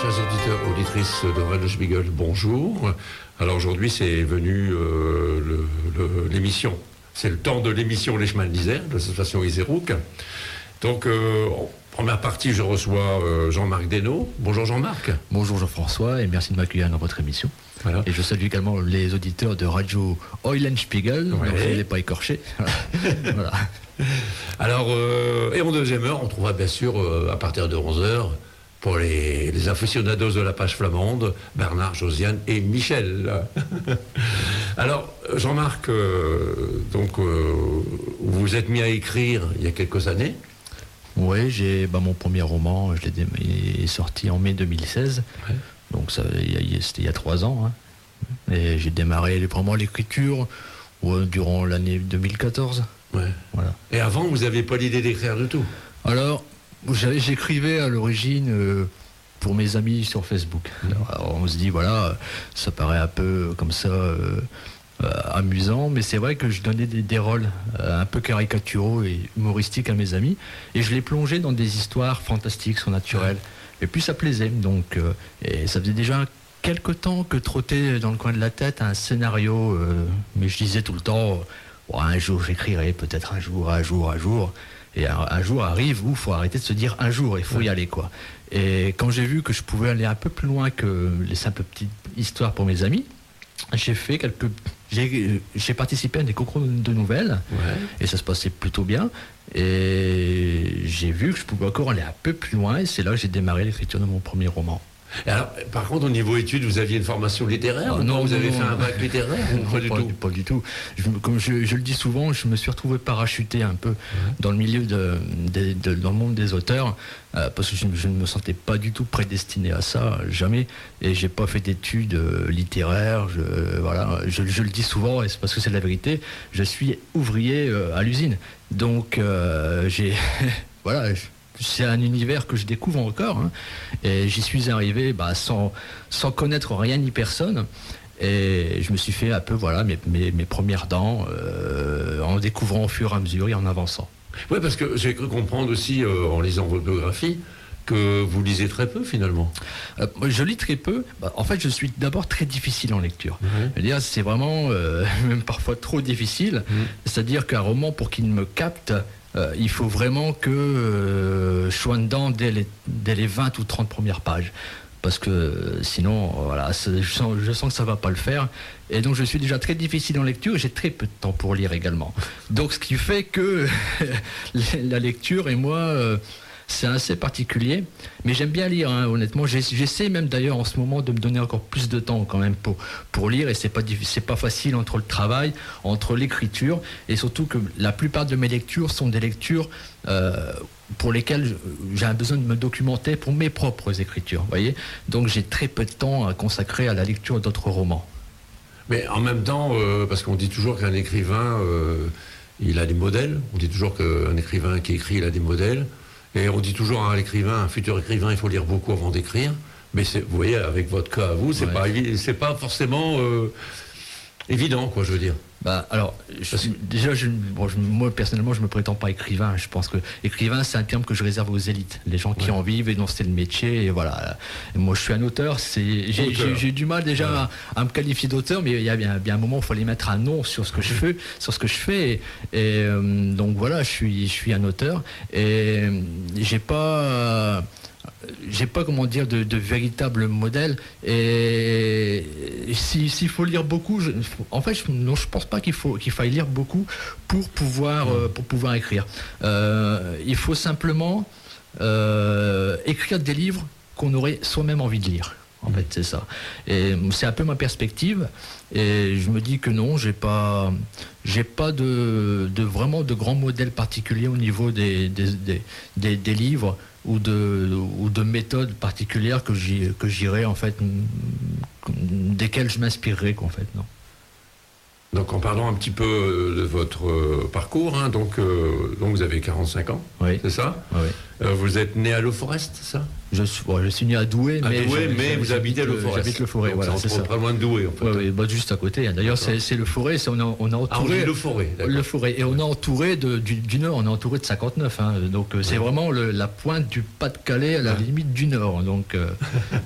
Chers auditeurs, auditrices de Radio Spiegel, bonjour. Alors aujourd'hui, c'est venu l'émission. C'est le temps de l'émission Les Chemins de l'Isère, de l'association Isérouk. Donc, en première partie, je reçois Jean-Marc Desnaux. Bonjour Jean-Marc. Bonjour Jean-François et merci de m'accueillir dans votre émission. Voilà. Et je salue également les auditeurs de Radio Eulenspiegel, ouais. Donc je ne l'ai pas écorché. Voilà. Alors, et en deuxième heure, on trouvera bien sûr, à partir de 11h, pour les aficionados de la page flamande, Bernard, Josiane et Michel. Alors, Jean-Marc, vous êtes mis à écrire il y a quelques années. Oui, mon premier roman, il est sorti en mai 2016. Ouais. Donc c'était il y a 3 ans. Hein. Et j'ai démarré vraiment l'écriture durant l'année 2014. Ouais. Voilà. Et avant, vous n'aviez pas l'idée d'écrire du tout? Alors, j'écrivais à l'origine pour mes amis sur Facebook. Alors, on se dit, voilà, ça paraît un peu comme ça amusant, mais c'est vrai que je donnais des rôles un peu caricaturaux et humoristiques à mes amis, et je les plongeais dans des histoires fantastiques, surnaturelles. Et puis ça plaisait, donc et ça faisait déjà quelque temps que trottait dans le coin de la tête un scénario, mais je disais tout le temps, un jour j'écrirai, peut-être un jour. Et un jour arrive où il faut arrêter de se dire un jour, il faut y aller, quoi. Et quand j'ai vu que je pouvais aller un peu plus loin que les simples petites histoires pour mes amis, j'ai participé à des concours de nouvelles, et ça se passait plutôt bien. Et j'ai vu que je pouvais encore aller un peu plus loin, et c'est là que j'ai démarré l'écriture de mon premier roman. Et alors, par contre, au niveau études, vous aviez une formation littéraire? Non, vous avez fait un bac littéraire? Pas du tout. Comme je le dis souvent, je me suis retrouvé parachuté un peu dans le milieu dans le monde des auteurs, parce que je ne me sentais pas du tout prédestiné à ça, jamais. Et j'ai pas fait d'études littéraires. Je le dis souvent, et c'est parce que c'est la vérité. Je suis ouvrier à l'usine, donc j'ai voilà. C'est un univers que je découvre encore, hein, et j'y suis arrivé sans connaître rien ni personne, et je me suis fait un peu mes premières dents en découvrant au fur et à mesure et en avançant. Oui, parce que j'ai cru comprendre aussi en lisant votre biographie que vous lisez très peu finalement. Je lis très peu. En fait, je suis d'abord très difficile en lecture. C'est vraiment même parfois trop difficile. C'est-à-dire qu'un roman, pour qu'il me capte, il faut vraiment que je sois dedans dès les 20 ou 30 premières pages. Parce que sinon, je sens que ça ne va pas le faire. Et donc, je suis déjà très difficile en lecture et j'ai très peu de temps pour lire également. Donc, ce qui fait que la lecture et moi, c'est assez particulier. Mais j'aime bien lire, hein, honnêtement. J'essaie même d'ailleurs en ce moment de me donner encore plus de temps quand même pour lire. Et c'est pas facile entre le travail, entre l'écriture. Et surtout que la plupart de mes lectures sont des lectures pour lesquelles j'ai un besoin de me documenter pour mes propres écritures. Voyez, donc j'ai très peu de temps à consacrer à la lecture d'autres romans. Mais en même temps, parce qu'on dit toujours qu'un écrivain, il a des modèles. On dit toujours qu'un écrivain qui écrit, il a des modèles. Et on dit toujours à un futur écrivain, il faut lire beaucoup avant d'écrire. Mais vous voyez, avec votre cas à vous, c'est pas forcément évident, quoi, je veux dire. Alors, moi personnellement, je me prétends pas écrivain. Je pense que écrivain, c'est un terme que je réserve aux élites, les gens qui en vivent et dont c'est le métier. Et voilà. Et moi, je suis un auteur. J'ai du mal déjà à me qualifier d'auteur, mais il y a bien un moment, il fallait mettre un nom sur ce que je fais. Et donc voilà, je suis un auteur et j'ai pas comment dire de véritable modèle, et s'il faut lire beaucoup, je pense pas qu'il faille lire beaucoup pour pouvoir écrire. Il faut simplement écrire des livres qu'on aurait soi-même envie de lire. En fait, c'est ça. Et c'est un peu ma perspective. Et je me dis que non, j'ai pas vraiment de grands modèles particuliers au niveau des livres ou de méthodes particulières que j'irais, en fait, desquelles je m'inspirerais, en fait, non. Donc en parlant un petit peu de votre parcours, donc vous avez 45 ans, c'est ça? Oui. Vous êtes né à Low Forest, c'est ça? Je suis né à Douai, mais vous habitez le Forez. J'habite le Forez, voilà, c'est ça. Pas loin de Douai, en fait. Oui, juste à côté. D'ailleurs, c'est le Forez, on a entouré... le Forez, d'accord. Le Forez, et on a entouré du Nord, on a entouré de 59, hein, donc c'est vraiment la pointe du Pas-de-Calais à la limite du Nord, donc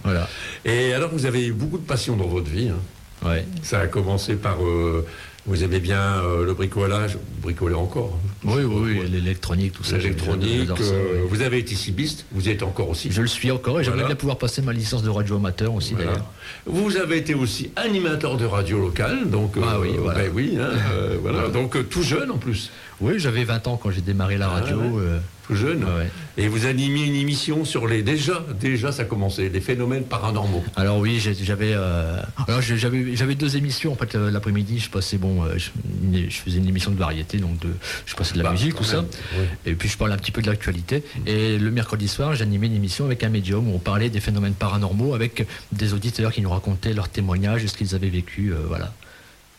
voilà. Et alors, vous avez eu beaucoup de passion dans votre vie, hein. Ouais. Ça a commencé par... vous aimez bien le bricolage, vous bricolez encore. Oui, l'électronique, tout ça. L'électronique, vous avez été cibiste, vous y êtes encore aussi. Je le suis encore, et j'aimerais bien pouvoir passer ma licence de radio amateur aussi, d'ailleurs. Vous avez été aussi animateur de radio locale, donc... voilà. Donc tout jeune en plus. Oui, j'avais 20 ans quand j'ai démarré la radio. Tout jeune. Et vous animiez une émission sur les... Déjà, ça commençait, les phénomènes paranormaux. Alors oui, j'avais 2 émissions. En fait, l'après-midi, je passais, je faisais une émission de variété, donc je passais de la musique, tout ça. Oui. Et puis je parlais un petit peu de l'actualité. Et le mercredi soir, j'animais une émission avec un médium où on parlait des phénomènes paranormaux avec des auditeurs qui nous racontaient leurs témoignages et ce qu'ils avaient vécu. Voilà.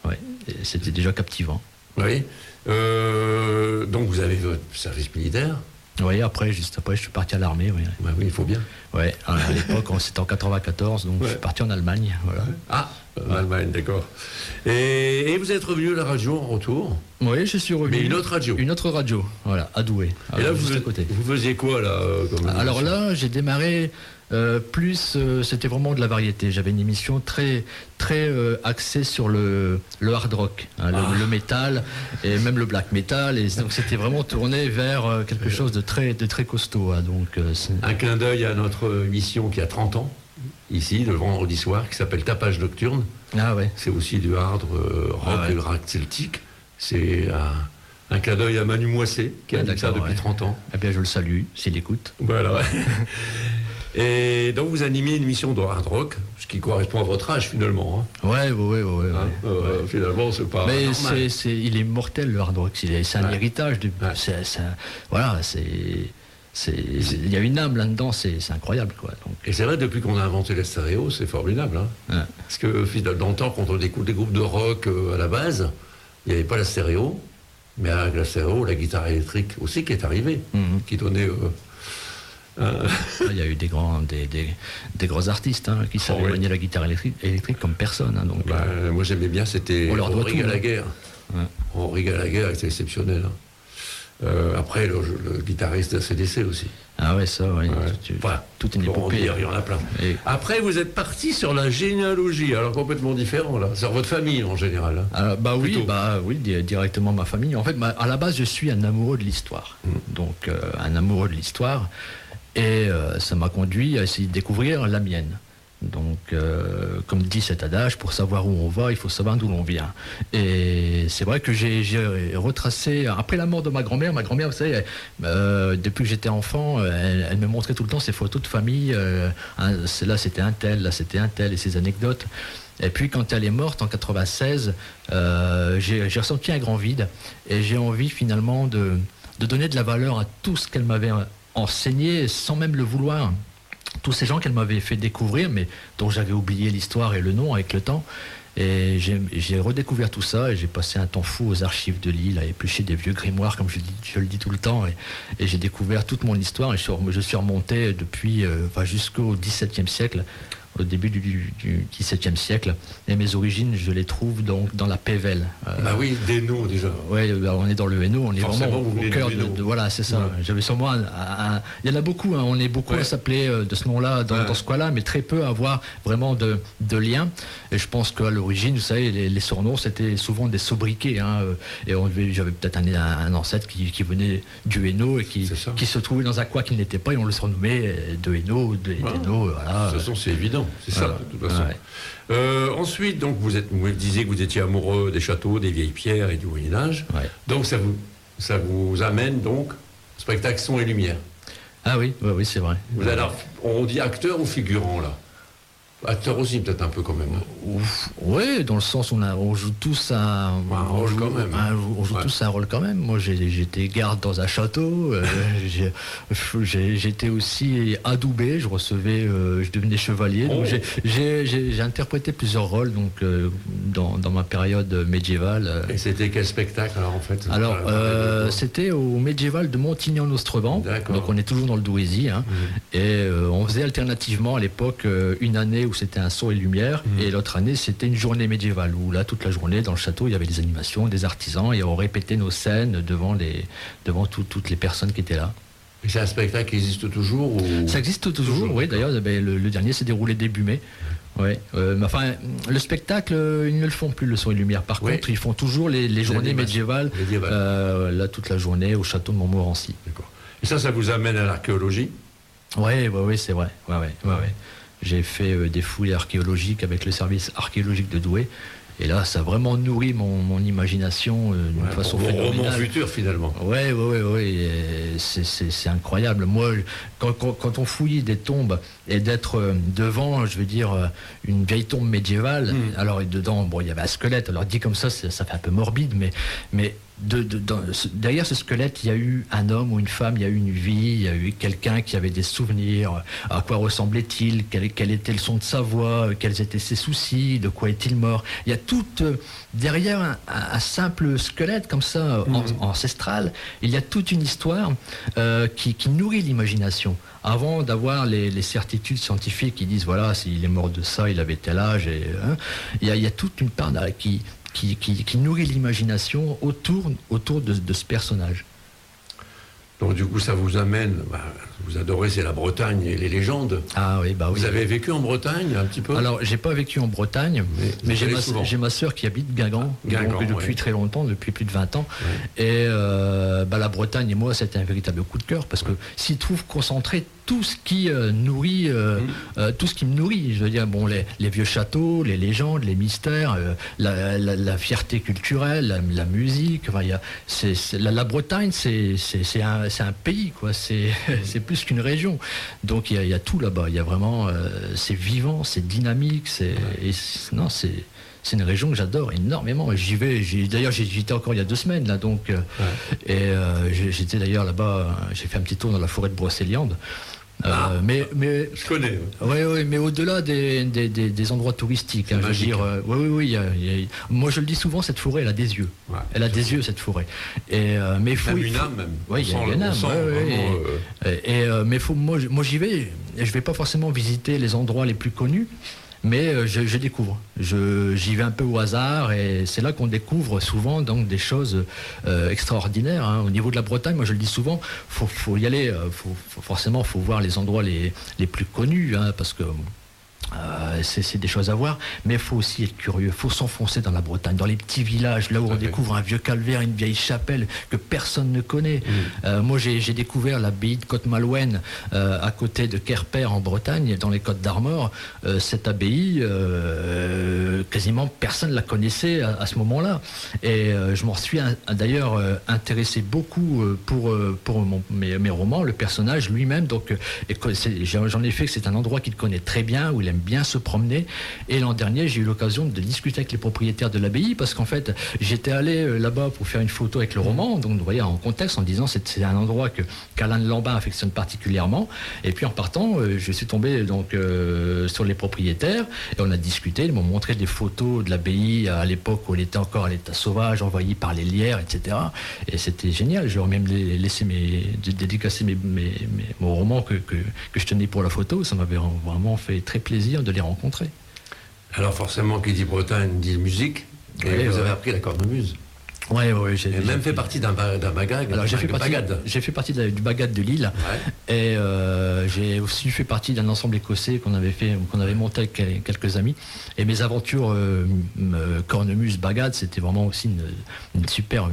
Ouais. Et c'était déjà captivant. Oui. Donc vous avez votre service militaire. Oui, juste après, je suis parti à l'armée. Oui, il faut bien. Ouais, à l'époque, c'était en 94, donc je suis parti en Allemagne. Voilà. Ah, en Allemagne, d'accord. Et vous êtes revenu à la radio en retour? Oui, je suis revenu. Mais une autre radio? Une autre radio, voilà, à Douai. Et là, vous faisiez quoi, là Alors là, j'ai démarré... c'était vraiment de la variété. J'avais une émission très axée sur le hard rock, le métal et même le black metal, et donc c'était vraiment tourné vers quelque chose de très costaud. Donc un clin d'œil à notre émission qui a 30 ans ici le vendredi soir, qui s'appelle Tapage Nocturne. Ah ouais. C'est aussi du hard rock et le rock celtique. C'est un clin d'œil à Manu Moissé qui a dit ça depuis 30 ans. Eh bien, je le salue s'il écoute. Voilà. Et donc vous animez une émission de hard rock, ce qui correspond à votre âge finalement. Hein. Ouais. Finalement, c'est pas. Mais il est mortel le hard rock. C'est un héritage. Il y a une âme là-dedans. C'est incroyable, quoi. Donc. Et c'est vrai, depuis qu'on a inventé la stéréo, c'est formidable. Hein. Parce que dans le temps, quand on écoute des groupes de rock à la base, il n'y avait pas la stéréo, mais avec la stéréo, la guitare électrique aussi qui est arrivée, qui donnait. Il y a eu des grands artistes qui savaient manier la guitare électrique comme personne. Hein, donc, moi j'aimais bien, c'était Henri Gallagher. Henri Gallagher était exceptionnel. Après, le guitariste de CDC aussi. Ah ouais, ça, oui. Tout est une épopée. Il y en a plein. Et... Après, vous êtes parti sur la généalogie, alors complètement différent, là. Sur votre famille, en général. Hein. Oui, directement ma famille. En fait, à la base, je suis un amoureux de l'histoire. Donc, un amoureux de l'histoire. Et ça m'a conduit à essayer de découvrir la mienne. Donc, comme dit cet adage, pour savoir où on va, il faut savoir d'où l'on vient. Et c'est vrai que j'ai retracé, après la mort de ma grand-mère, vous savez, depuis que j'étais enfant, elle me montrait tout le temps ses photos de famille. Là, c'était un tel, là, c'était un tel, et ses anecdotes. Et puis, quand elle est morte en 96, j'ai ressenti un grand vide. Et j'ai envie, finalement, de donner de la valeur à tout ce qu'elle m'avait enseigné, sans même le vouloir. Tous ces gens qu'elle m'avait fait découvrir, mais dont j'avais oublié l'histoire et le nom avec le temps. Et j'ai redécouvert tout ça, et j'ai passé un temps fou aux archives de Lille, à éplucher des vieux grimoires, comme je le dis tout le temps. Et j'ai découvert toute mon histoire, et je suis remonté depuis jusqu'au XVIIe siècle, au début du XVIIe siècle. Et mes origines, je les trouve donc dans la Pévèle. d'Hainaut déjà. Oui, on est dans le Hainaut, on est forcément vraiment au cœur de voilà, c'est ça. Ouais. J'avais sur moi il y en a beaucoup, hein, on est beaucoup à s'appeler de ce nom-là dans ce coin-là, mais très peu à avoir vraiment de liens. Et je pense qu'à l'origine, vous savez, les surnoms, c'était souvent des sobriquets. Hein, et j'avais peut-être un ancêtre qui venait du Hainaut et qui se trouvait dans un coin qu'il n'était pas, et on le surnommait de Hainaut, de Hainaut. Voilà. De toute façon, c'est évident. C'est ça, de toute façon. Ouais. Ensuite, donc, vous disiez que vous étiez amoureux des châteaux, des vieilles pierres et du Moyen-Âge. Ouais. Donc, ça vous amène donc spectacle son et lumière. Ah oui, c'est vrai. Alors, on dit acteur ou figurant, là? Acteur aussi, peut-être un peu quand même. Oui, dans le sens où on joue tous un rôle quand même. On joue tous un rôle quand même. Moi, j'étais garde dans un château. J'étais aussi adoubé. Je devenais chevalier. Donc j'ai interprété plusieurs rôles donc dans ma période médiévale. Et c'était quel spectacle alors en fait? Alors c'était au médiéval de Montignan-Nostrevent. Donc on est toujours dans le Douaisis. Hein. Et on faisait alternativement à l'époque une année où c'était un son et lumière, et l'autre année c'était une journée médiévale où là toute la journée dans le château il y avait des animations, des artisans, et on répétait nos scènes devant toutes les personnes qui étaient là. Et c'est un spectacle qui existe toujours ou... Ça existe toujours, oui. D'ailleurs le dernier s'est déroulé début mai. Ouais. Enfin, le spectacle, ils ne le font plus, le son et lumière. Par contre, ils font toujours les journées médiévales. Là toute la journée au château de Montmorency. D'accord. Et ça vous amène à l'archéologie? Oui, c'est vrai. Ouais. J'ai fait des fouilles archéologiques avec le service archéologique de Douai. Et là, ça a vraiment nourri mon imagination d'une façon phénoménale. Mon roman futur, finalement. Oui. C'est incroyable. Moi, quand on fouille des tombes et d'être devant, je veux dire, une vieille tombe médiévale, alors dedans, il y avait un squelette. Alors dit comme ça fait un peu morbide, mais derrière ce squelette, il y a eu un homme ou une femme, il y a eu une vie, il y a eu quelqu'un qui avait des souvenirs. À quoi ressemblait-il? Quel était le son de sa voix? Quels étaient ses soucis? De quoi est-il mort? Il y a tout derrière un simple squelette comme ça, ancestral. Il y a toute une histoire qui nourrit l'imagination. Avant d'avoir les certitudes scientifiques qui disent voilà, s'il est mort de ça, il avait tel âge. Il y a toute une part qui nourrit l'imagination autour de ce personnage. Donc du coup, ça vous amène, vous adorez, c'est la Bretagne et les légendes. Ah oui, oui. Vous avez vécu en Bretagne un petit peu? Alors, j'ai pas vécu en Bretagne, mais j'ai ma sœur qui habite Guingamp, depuis très longtemps, depuis plus de 20 ans. Ouais. Et la Bretagne et moi, c'était un véritable coup de cœur, parce que s'y trouve concentré tout ce qui nourrit, tout ce qui me nourrit. Je veux dire, les vieux châteaux, les légendes, les mystères, la fierté culturelle, la musique. Enfin, la Bretagne, c'est un pays, quoi. C'est plus qu'une région. Donc il y a tout là-bas. Il y a vraiment, c'est vivant, c'est dynamique. C'est une région que j'adore énormément. J'y vais. D'ailleurs, j'y étais encore il y a 2 semaines là. Donc, et j'étais d'ailleurs là-bas. J'ai fait un petit tour dans la forêt de Brocéliande. Mais je connais. Oui, mais au-delà des endroits touristiques, je veux dire, moi je le dis souvent, cette forêt, elle a des yeux. Ouais, elle a des yeux, cette forêt. Et mais il faut une âme même. Oui, il y a une âme. Mais moi j'y vais. Et je vais pas forcément visiter les endroits les plus connus. Mais je découvre. J'y vais un peu au hasard et c'est là qu'on découvre souvent donc des choses extraordinaires. Hein. Au niveau de la Bretagne, moi je le dis souvent, faut y aller. Forcément, faut voir les endroits les plus connus, hein, parce que c'est des choses à voir, mais il faut aussi être curieux, il faut s'enfoncer dans la Bretagne, dans les petits villages, là où on découvre un vieux calvaire, une vieille chapelle que personne ne connaît. Moi j'ai découvert l'abbaye de Côte-Malouenne à côté de Querpère en Bretagne, dans les Côtes d'Armor. Cette abbaye, quasiment personne ne la connaissait à ce moment-là. Et je m'en suis d'ailleurs intéressé beaucoup pour mes romans, le personnage lui-même. Donc j'en ai fait que c'est un endroit qu'il connaît très bien, où il aime bien se promener. Et l'an dernier, j'ai eu l'occasion de discuter avec les propriétaires de l'abbaye, parce qu'en fait, j'étais allé là-bas pour faire une photo avec le roman, donc vous voyez, en contexte, en disant c'est un endroit qu'Alain de Lambin affectionne particulièrement. Et puis en partant, je suis tombé donc sur les propriétaires, et on a discuté. Ils m'ont montré des photos de l'abbaye à l'époque où elle était encore à l'état sauvage, envahie par les lierres, etc. Et c'était génial. J'aurais même dédicacé mon roman que je tenais pour la photo. Ça m'avait vraiment fait très plaisir de les rencontrer. Alors forcément, qui dit Bretagne dit musique, et vous avez appris la cornemuse. Oui, j'ai même fait partie d'un bagad. Alors j'ai fait partie du bagad de Lille, et j'ai aussi fait partie d'un ensemble écossais qu'on avait monté avec quelques amis. Et mes aventures cornemuse bagad, c'était vraiment aussi des super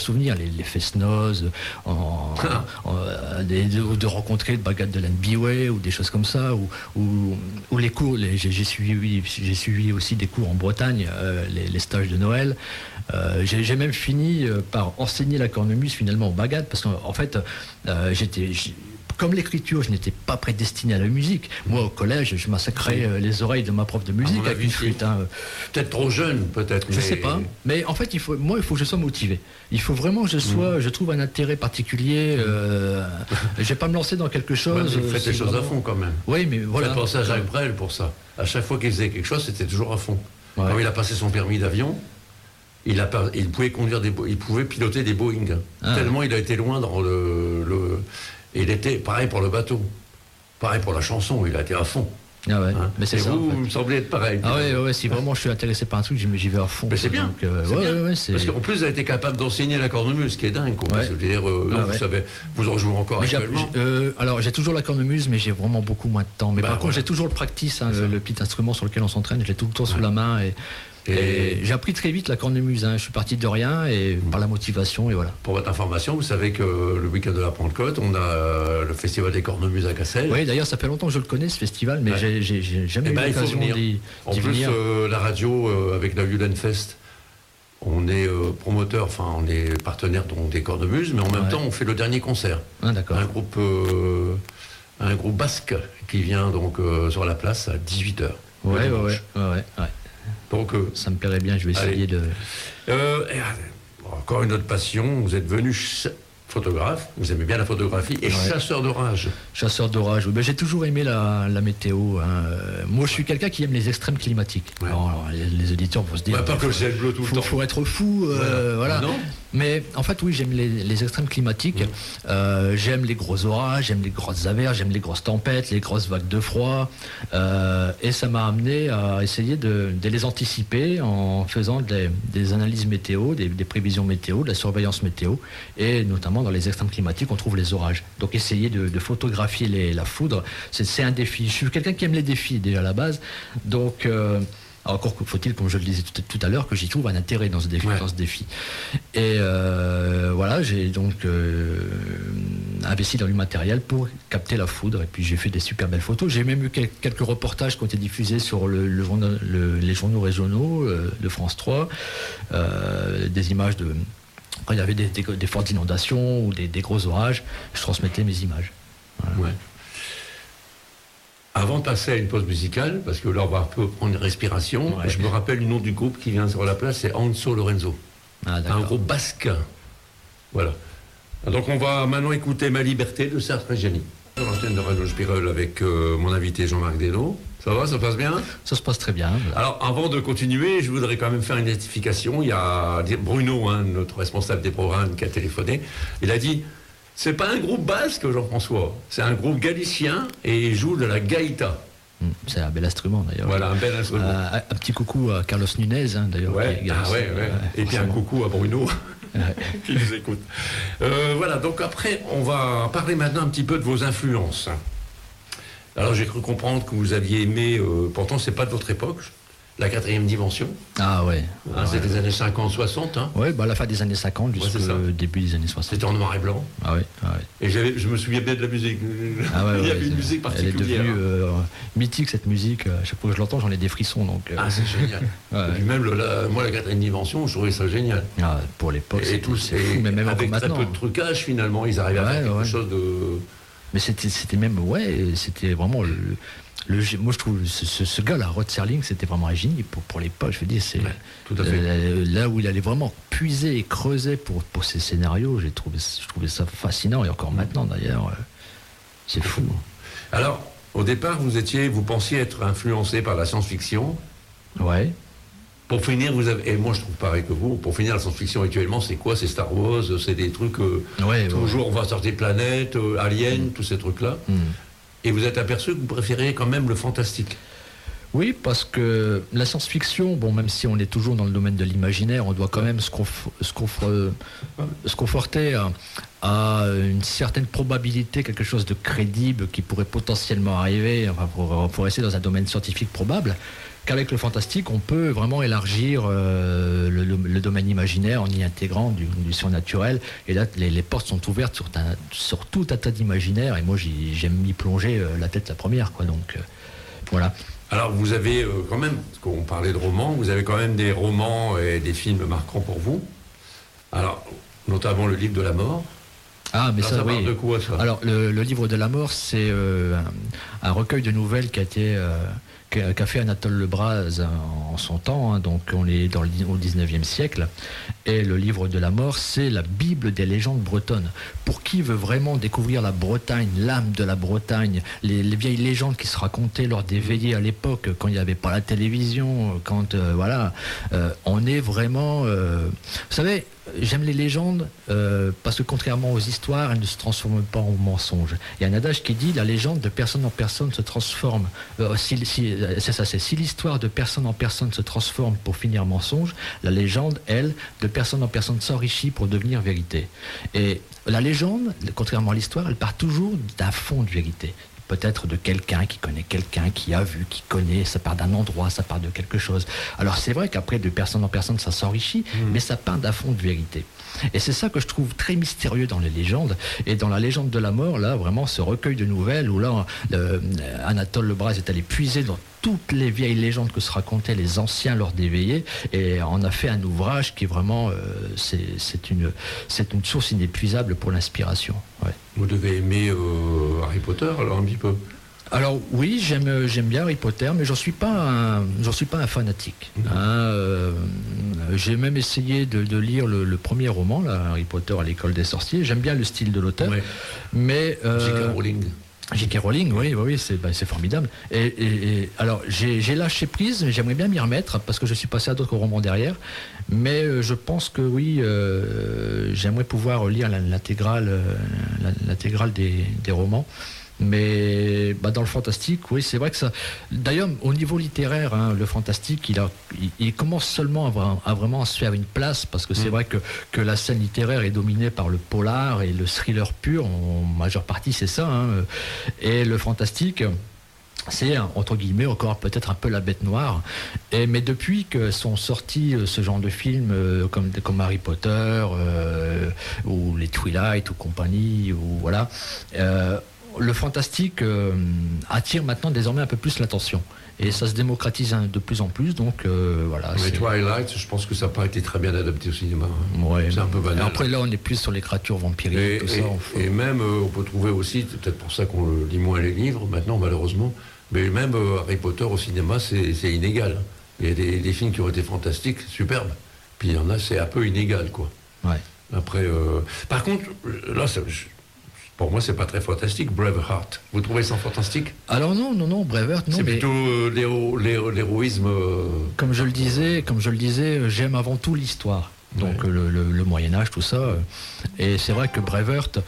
souvenirs, les fest-noz, de rencontrer le bagad de l'Anbiway ou des choses comme ça, ou les cours. J'ai suivi aussi des cours en Bretagne, les stages de Noël. J'ai même fini par enseigner la cornemuse finalement au bagad, parce qu'en fait comme l'écriture, je n'étais pas prédestiné à la musique. Moi, au collège, je massacrais les oreilles de ma prof de musique avec une flûte. Peut-être trop jeune, peut-être. Je sais pas. Mais en fait, il faut que je sois motivé. Il faut vraiment que je trouve un intérêt particulier. Je vais pas me lancer dans quelque chose. Vous faites les choses à fond quand même. Oui, mais voilà. Faites penser à Jacques Brel pour ça. À chaque fois qu'il faisait quelque chose, c'était toujours à fond. Ouais. Quand il a passé son permis d'avion, il pouvait il pouvait piloter des Boeing. Tellement il a été loin dans et il était pareil pour le bateau, pareil pour la chanson, il a été à fond. Ah ouais. Mais c'est et ça, vous, me semblez être pareil. Ah ouais, si vraiment je suis intéressé par un truc, j'y vais à fond. Mais c'est bien. Donc, parce qu'en plus, vous avez été capable d'enseigner la cornemuse, ce qui est dingue. Quoi, parce que, je veux dire, vous savez, vous en jouez encore actuellement. Alors, j'ai toujours la cornemuse, mais j'ai vraiment beaucoup moins de temps. Mais par contre, j'ai toujours le practice, le petit instrument sur lequel on s'entraîne, je l'ai tout le temps sous la main. Et j'ai appris très vite la cornemuse. Je suis parti de rien et par la motivation et voilà. Pour votre information, vous savez que le week-end de la Pentecôte, on a le festival des cornemuses à Cassel. Oui, d'ailleurs, ça fait longtemps que je le connais ce festival, mais j'ai jamais eu l'occasion d'y venir. En plus, la radio avec la Julenfest, on est promoteur, enfin on est partenaire des cornemuses, mais en même temps on fait le dernier concert. D'accord. Un groupe basque qui vient donc sur la place à 18h. Ouais. Donc, ça me plairait bien, je vais essayer de... encore une autre passion, vous êtes venu photographe, vous aimez bien la photographie, et chasseur d'orage. Chasseur d'orage, oui. J'ai toujours aimé la météo. Moi, je suis quelqu'un qui aime les extrêmes climatiques. Ouais. Alors, les auditeurs vont se dire... pas que le ciel bleu tout le temps. Il faut être fou, voilà. Non. Mais en fait, oui, j'aime les extrêmes climatiques. J'aime les gros orages, j'aime les grosses averses, j'aime les grosses tempêtes, les grosses vagues de froid. Et ça m'a amené à essayer de les anticiper en faisant des analyses météo, des prévisions météo, de la surveillance météo. Et notamment dans les extrêmes climatiques, on trouve les orages. Donc essayer de photographier la foudre, c'est un défi. Je suis quelqu'un qui aime les défis déjà à la base. Donc... encore faut-il, comme je le disais tout à l'heure, que j'y trouve un intérêt dans ce défi. Et voilà, j'ai donc investi dans du matériel pour capter la foudre. Et puis j'ai fait des super belles photos. J'ai même eu quelques reportages qui ont été diffusés sur les journaux régionaux de France 3. Des images de... Quand il y avait des fortes inondations ou des gros orages, je transmettais mes images. Voilà. Ouais. Avant de passer à une pause musicale, parce que là on va un peu prendre une respiration, je me rappelle le nom du groupe qui vient sur la place, c'est Anso Lorenzo. Un groupe basque. Voilà. Donc on va maintenant écouter Ma Liberté de Serge Reggiani. Sur l'antenne de Radio Spirale avec mon invité Jean-Marc Desnaux. Ça va, ça passe bien? Ça se passe très bien. Voilà. Alors avant de continuer, je voudrais quand même faire une rectification. Il y a Bruno, notre responsable des programmes, qui a téléphoné. Il a dit... C'est pas un groupe basque, Jean-François. C'est un groupe galicien et il joue de la gaïta. C'est un bel instrument d'ailleurs. Voilà, un bel instrument. Un petit coucou à Carlos Nunez d'ailleurs. Et puis un coucou à Bruno qui nous écoute. Voilà, donc après, on va parler maintenant un petit peu de vos influences. Alors j'ai cru comprendre que vous aviez aimé, pourtant c'est pas de votre époque, la 4e dimension. Ah ouais. C'est des années 50-60. Oui, la fin des années 50 jusqu'au début des années 60. C'était en noir et blanc. Ah ouais. Et je me souviens bien de la musique. Il y avait une musique particulière. Elle est devenue mythique cette musique. À chaque fois que je l'entends, j'en ai des frissons. Donc, c'est génial. Et puis même moi la 4e dimension, je trouvais ça génial. Pour l'époque, c'est fou, mais même avec très peu de trucage finalement, ils arrivaient à faire quelque chose de... Mais c'était même, c'était vraiment... moi je trouve ce gars-là, Rod Serling, c'était vraiment un génie pour l'époque. Je veux dire, c'est tout à fait. Là où il allait vraiment puiser et creuser pour ces scénarios, je trouvais ça fascinant, et encore maintenant d'ailleurs, c'est fou. Alors, au départ, vous pensiez être influencé par la science-fiction. Ouais. Pour finir, et moi je trouve pareil que vous, pour finir, la science-fiction actuellement, c'est quoi? C'est Star Wars, c'est des trucs, toujours on va sortir des planètes, aliens, tous ces trucs-là. Et vous êtes aperçu que vous préférez quand même le fantastique? Oui, parce que la science-fiction, même si on est toujours dans le domaine de l'imaginaire, on doit quand même se conforter à une certaine probabilité, quelque chose de crédible qui pourrait potentiellement arriver, pour rester dans un domaine scientifique probable, qu'avec le fantastique, on peut vraiment élargir le domaine imaginaire en y intégrant du surnaturel. Et là, les portes sont ouvertes sur tout un tas d'imaginaires. Et moi, j'aime m'y plonger la tête la première, quoi. Donc, voilà. Alors, vous avez quand même, parce qu'on parlait de romans, vous avez quand même des romans et des films marquants pour vous. Alors, notamment le livre de la mort. Ah, mais ça, oui. Parle de quoi, ça? Alors, le livre de la mort, c'est un recueil de nouvelles qu'a fait Anatole Lebras en son temps, hein, donc on est au 19e siècle, et le livre de la mort, c'est la Bible des légendes bretonnes. Pour qui veut vraiment découvrir la Bretagne, l'âme de la Bretagne, les vieilles légendes qui se racontaient lors des veillées à l'époque, quand il n'y avait pas la télévision, quand, on est vraiment... vous savez, j'aime les légendes parce que contrairement aux histoires, elles ne se transforment pas en mensonges. Il y a un adage qui dit la légende de personne en personne se transforme. Si l'histoire de personne en personne se transforme pour finir mensonge, la légende, elle, de personne en personne s'enrichit pour devenir vérité. Et la légende, contrairement à l'histoire, elle part toujours d'un fond de vérité. Peut-être de quelqu'un qui connaît quelqu'un, qui a vu, qui connaît, ça part d'un endroit, ça part de quelque chose. Alors c'est vrai qu'après, de personne en personne, ça s'enrichit, mais ça part d'un fond de vérité. Et c'est ça que je trouve très mystérieux dans les légendes. Et dans la légende de la mort, là, vraiment, ce recueil de nouvelles, où là, Anatole Lebras est allé puiser dans toutes les vieilles légendes que se racontaient les anciens lors des veillées, et on a fait un ouvrage qui est vraiment, c'est une source inépuisable pour l'inspiration. Ouais. Vous devez aimer Harry Potter, alors un petit peu. Alors oui, j'aime bien Harry Potter, mais j'en suis pas un fanatique. J'ai même essayé de lire le premier roman, là, Harry Potter à l'école des sorciers. J'aime bien le style de l'auteur, mais J.K. Rowling. J.K. Rowling, oui, c'est formidable. Et alors, j'ai lâché prise, mais j'aimerais bien m'y remettre, parce que je suis passé à d'autres romans derrière. Mais je pense que oui, j'aimerais pouvoir lire l'intégrale des romans. Mais dans le fantastique, oui, c'est vrai que ça... D'ailleurs, au niveau littéraire, hein, le fantastique, il commence seulement à vraiment se faire une place, parce que c'est vrai que la scène littéraire est dominée par le polar et le thriller pur, en majeure partie c'est ça, hein, et le fantastique... c'est, entre guillemets, encore peut-être un peu la bête noire. Mais depuis que sont sortis ce genre de films comme Harry Potter, ou les Twilight, ou compagnie, ou voilà... le fantastique attire maintenant désormais un peu plus l'attention. Et ça se démocratise de plus en plus, donc voilà. Mais Twilight, je pense que ça n'a pas été très bien adapté au cinéma. Ouais, c'est un peu banal. Après là, on est plus sur les créatures vampiriques, tout ça. Et même, on peut trouver aussi, c'est peut-être pour ça qu'on lit moins les livres, maintenant malheureusement, mais même Harry Potter au cinéma, c'est inégal. Il y a des films qui ont été fantastiques, superbes. Puis il y en a, c'est un peu inégal, quoi. Ouais. Après, par contre, là, pour moi, c'est pas très fantastique, Braveheart. Vous trouvez ça fantastique? Alors non, Braveheart, non. C'est plutôt l'héroïsme. Comme je le disais, j'aime avant tout l'histoire. Donc le Moyen-Âge, tout ça. Et c'est vrai que Braveheart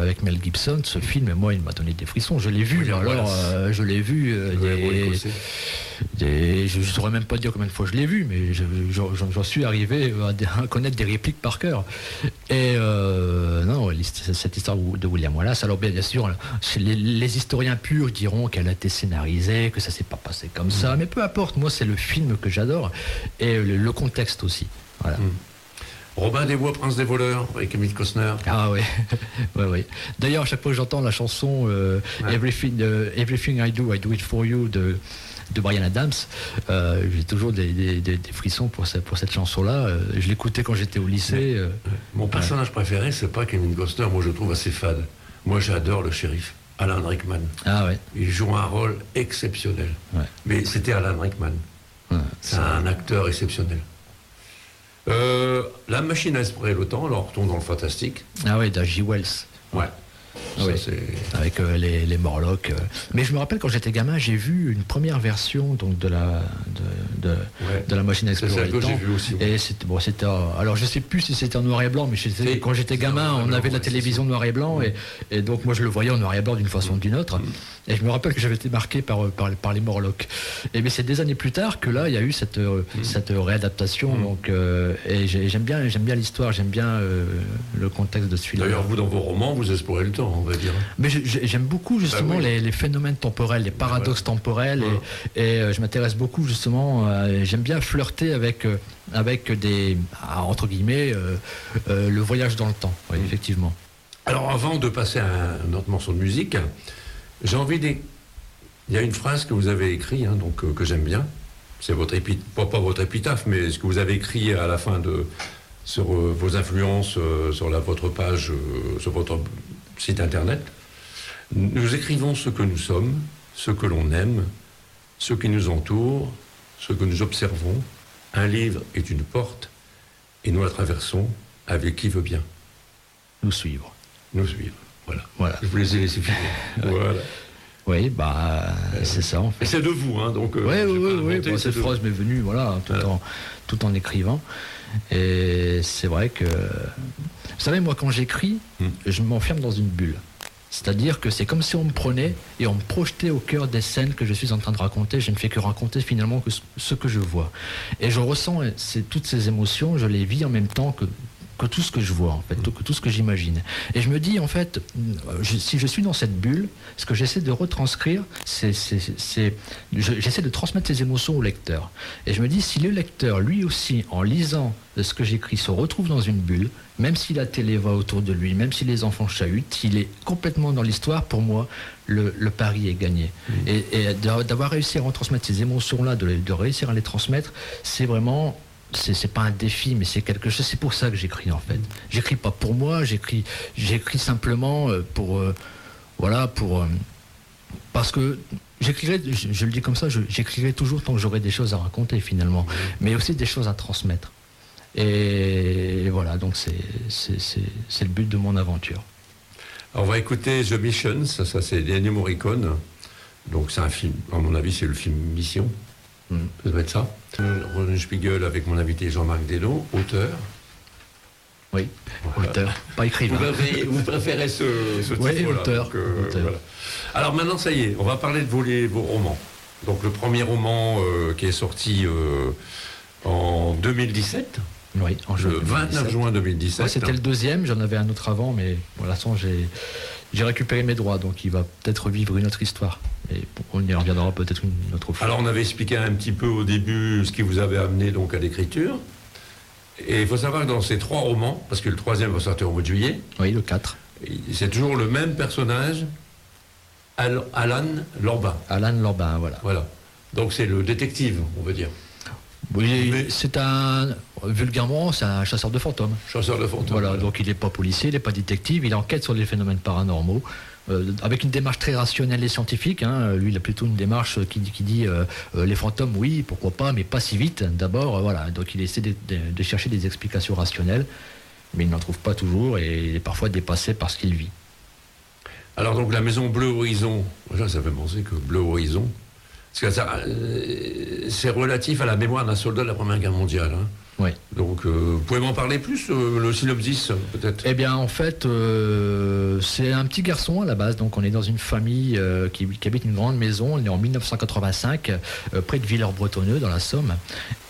avec Mel Gibson, ce film, moi, il m'a donné des frissons. Je l'ai vu, je l'ai vu. Je ne saurais même pas dire combien de fois je l'ai vu, mais j'en suis arrivé à connaître des répliques par cœur. Et non, cette histoire de William Wallace, alors bien sûr, les historiens purs diront qu'elle a été scénarisée, que ça s'est pas passé comme ça, mais peu importe, moi c'est le film que j'adore, et le contexte aussi. Voilà. Robin des Bois, Prince des voleurs, avec Kevin Costner. Ah oui, ouais. D'ailleurs, à chaque fois que j'entends la chanson Everything I Do It For You de Bryan Adams, j'ai toujours des frissons pour cette chanson-là. Je l'écoutais quand j'étais au lycée. Mon personnage préféré, c'est pas Kevin Costner, moi je le trouve assez fade. Moi j'adore le shérif, Alan Rickman. Ah ouais. Il joue un rôle exceptionnel. Ouais. Mais c'était Alan Rickman. Ouais, c'est un acteur exceptionnel. La machine à explorer le temps, alors on retourne dans le fantastique. Ah ouais, d'H.G. Wells. Ouais. Oui, avec les Morlocks. Mais je me rappelle quand j'étais gamin, j'ai vu une première version donc de la machine à explorer le temps. J'ai vu aussi, et c'était alors je sais plus si c'était en noir et blanc, mais quand j'étais gamin, on avait la télévision noir et blanc, et donc moi je le voyais en noir et blanc d'une façon ou d'une autre. Et je me rappelle que j'avais été marqué par les Morlocks. Et mais c'est des années plus tard que là il y a eu cette réadaptation. Donc et j'aime bien l'histoire, j'aime bien le contexte de ce film. D'ailleurs, vous dans vos romans, vous explorez le temps, on va dire. Mais j'aime beaucoup justement les phénomènes temporels, les paradoxes temporels, et je m'intéresse beaucoup justement. J'aime bien flirter avec des entre guillemets le voyage dans le temps. Oui, effectivement. Alors avant de passer à un autre morceau de musique, j'ai envie il y a une phrase que vous avez écrite, hein, que j'aime bien. C'est votre pas votre épitaphe, mais ce que vous avez écrit à la fin de sur vos influences sur votre page, sur votre site internet. Nous écrivons ce que nous sommes, ce que l'on aime, ce qui nous entoure, ce que nous observons. Un livre est une porte et nous la traversons avec qui veut bien. Nous suivre. Nous suivre, voilà. Je vous les ai laissés finir. Voilà. Oui, c'est ça en fait. Et c'est de vous, hein, donc... Oui, cette phrase m'est venue, tout en écrivant. Et c'est vrai que... Vous savez, moi, quand j'écris, je m'enferme dans une bulle. C'est-à-dire que c'est comme si on me prenait et on me projetait au cœur des scènes que je suis en train de raconter. Je ne fais que raconter finalement que ce que je vois. Et je ressens toutes ces émotions, je les vis en même temps que tout ce que je vois, en fait, que tout ce que j'imagine. Et je me dis, en fait, si je suis dans cette bulle, ce que j'essaie de retranscrire, j'essaie de transmettre ces émotions au lecteur. Et je me dis, si le lecteur, lui aussi, en lisant ce que j'écris, se retrouve dans une bulle, même si la télé va autour de lui, même si les enfants chahutent, s'il est complètement dans l'histoire, pour moi, le pari est gagné. Et d'avoir réussi à retransmettre ces émotions-là, de réussir à les transmettre, c'est vraiment... C'est pas un défi, mais c'est quelque chose. C'est pour ça que j'écris en fait. J'écris pas pour moi, j'écris simplement parce que j'écrirai. Je le dis comme ça, j'écrirai toujours tant que j'aurai des choses à raconter finalement, mais aussi des choses à transmettre. Et voilà, donc c'est le but de mon aventure. Alors on va écouter The Mission, ça c'est Ennio Morricone. Donc c'est un film, à mon avis, c'est le film Mission. Ça doit être ça. René Spiegel avec mon invité Jean-Marc Desnaux, auteur. Oui, auteur, pas écrivain. Vous préférez ce titre-là. Oui, auteur. Voilà. Alors maintenant, ça y est, on va parler de vos romans. Donc le premier roman qui est sorti en 2017. Oui, en juin. Le 29 juin 2017. Ouais, c'était le deuxième, j'en avais un autre avant, mais pour l'instant, j'ai récupéré mes droits, donc il va peut-être vivre une autre histoire. Et on y reviendra peut-être une autre fois. Alors on avait expliqué un petit peu au début ce qui vous avait amené donc à l'écriture. Et il faut savoir que dans ces 3 romans, parce que le 3e va sortir au mois de juillet. Oui, le 4. C'est toujours le même personnage, Alan Lorbain. Alan Lorbain, voilà. Donc c'est le détective, on veut dire. Oui, vulgairement, c'est un chasseur de fantômes. Chasseur de fantômes. Voilà, donc il n'est pas policier, il n'est pas détective, il enquête sur les phénomènes paranormaux, avec une démarche très rationnelle et scientifique. Lui, il a plutôt une démarche qui dit les fantômes, oui, pourquoi pas, mais pas si vite. D'abord, voilà, donc il essaie de chercher des explications rationnelles, mais il n'en trouve pas toujours et il est parfois dépassé par ce qu'il vit. Alors donc la maison Bleu Horizon, ça fait penser que Bleu Horizon, parce que c'est relatif à la mémoire d'un soldat de la Première Guerre mondiale. Oui. Donc, vous pouvez m'en parler plus, le synopsis, peut-être? Eh bien, en fait, c'est un petit garçon à la base. Donc, on est dans une famille qui habite une grande maison. On est en 1985, près de Villers-Bretonneux, dans la Somme.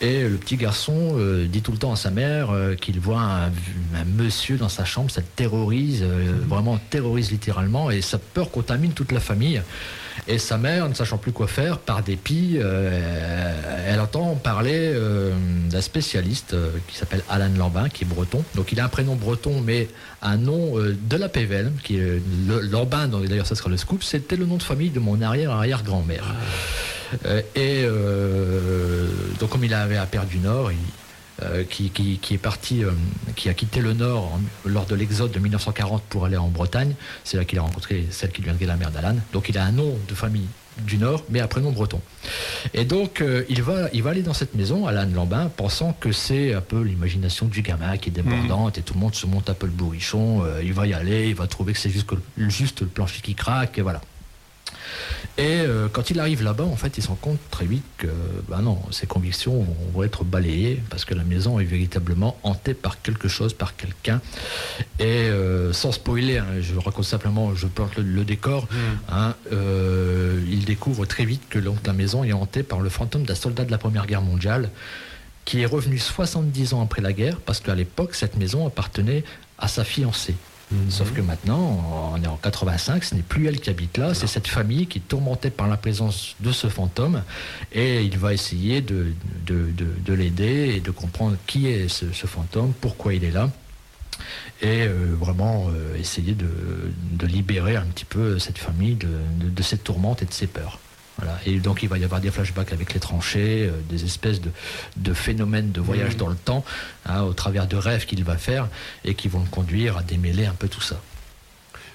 Et le petit garçon dit tout le temps à sa mère qu'il voit un monsieur dans sa chambre. Ça le terrorise, vraiment terrorise littéralement. Et sa peur contamine toute la famille. Et sa mère, ne sachant plus quoi faire, par dépit, elle entend parler d'un spécialiste qui s'appelle Alan Lorbain, qui est breton. Donc il a un prénom breton, mais un nom de la Pévèle, qui est Lorbain, d'ailleurs ça sera le scoop, c'était le nom de famille de mon arrière-arrière-grand-mère. Donc comme il avait un père du Nord, qui est parti, qui a quitté le Nord lors de l'exode de 1940 pour aller en Bretagne. C'est là qu'il a rencontré celle qui deviendrait la mère d'Alan. Donc il a un nom de famille du Nord, mais un prénom breton. Et donc il va aller dans cette maison, Alan Lorbain, pensant que c'est un peu l'imagination du gamin qui est débordante et tout le monde se monte un peu le bourrichon. Il va y aller, il va trouver que c'est juste le plancher qui craque, et voilà. Et quand il arrive là-bas, en fait, il se rend compte très vite que non, ses convictions vont être balayées parce que la maison est véritablement hantée par quelque chose, par quelqu'un. Et sans spoiler, je raconte simplement, je plante le décor. Il découvre très vite que donc, la maison est hantée par le fantôme d'un soldat de la Première Guerre mondiale qui est revenu 70 ans après la guerre parce qu'à l'époque, cette maison appartenait à sa fiancée. Sauf que maintenant, on est en 85, ce n'est plus elle qui habite là, c'est cette famille qui est tourmentée par la présence de ce fantôme et il va essayer de l'aider et de comprendre qui est ce fantôme, pourquoi il est là et vraiment essayer de libérer un petit peu cette famille de cette tourmente et de ses peurs. Voilà. Et donc il va y avoir des flashbacks avec les tranchées, des espèces de phénomènes de voyage dans le temps, au travers de rêves qu'il va faire et qui vont le conduire à démêler un peu tout ça.